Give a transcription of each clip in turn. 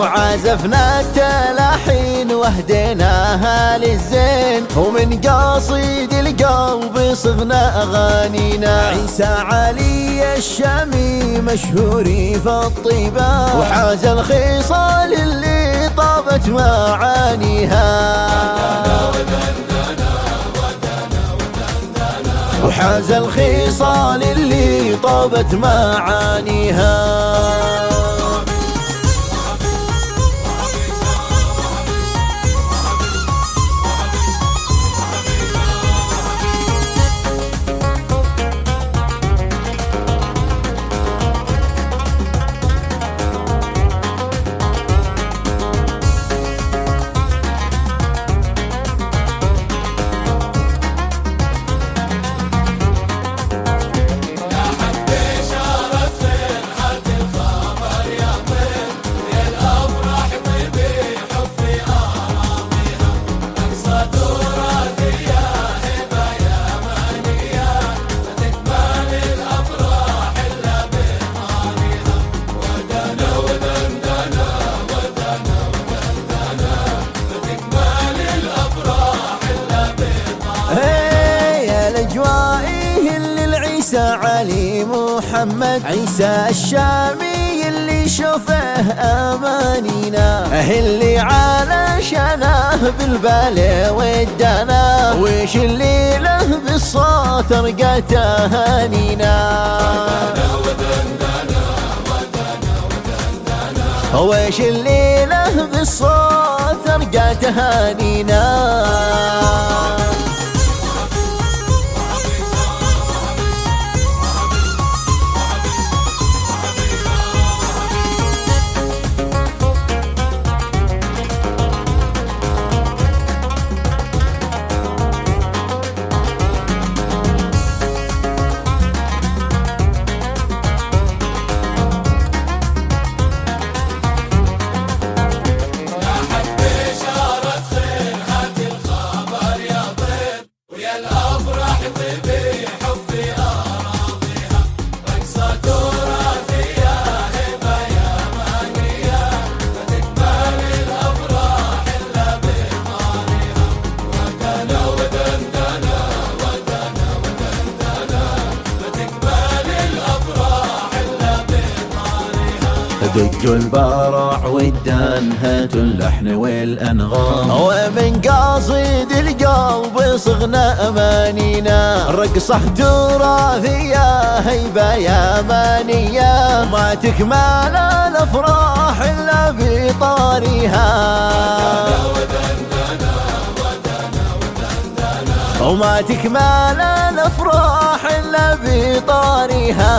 وعازفنا التلاحين وهديناها للزين، ومن قاصد القلب صغنا أغانينا. عيسى علي الشامي مشهور في الطيبة، وحاز الخصال اللي طابت معانيها. وحاز الخصال اللي طابت معانيها. عيسى علي محمد، عيسى الشامي اللي شوفه أمانينا، اللي علشانه بالبال ودنا، وش اللي له بالصوت رقى تهانينا. وش اللي له بالصوت رقى تهانينا. دق البارع والدان هاتوا اللحن والأنغام، ومن قاصد القلب صغنا أمانينا. رقصة تراثية هيبة يمانية، ما تكمل الأفراح إلا بطاريها. وما تكمل الأفراح إلا بطاريها.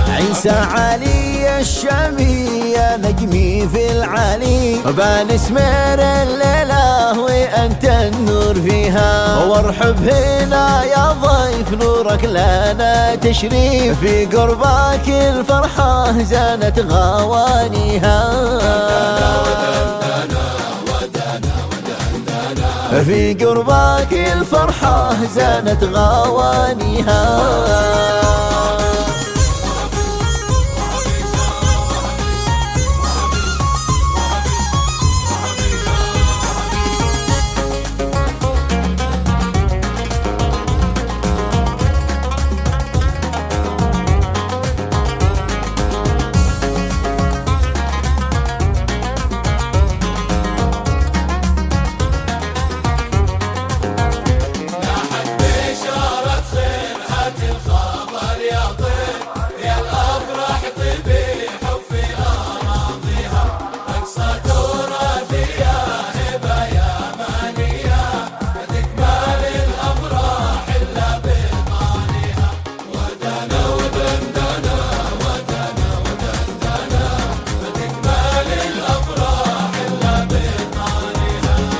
عيسى علي الشامي يا نجمي في العالي، بنسمر الليلة وأنت النور فيها. وارحب هنا يا ضيف نورك لنا تشريف، في قربك الفرحة زانت غوانيها. في قربك الفرحة زانت غوانيها.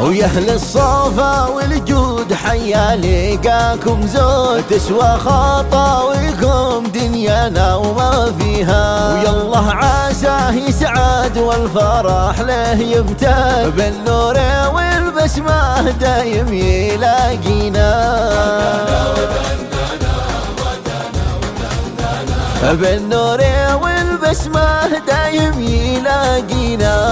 ويا اهل الصفا والجود حيا لقاكم زود، تسوى خطاويكم دنيانا وما فيها. ويا الله عساه يسعد والفرح له يمتد، بالنور والبسمة دايم يلاقينا. بالنور والبسمة دايم يلاقينا.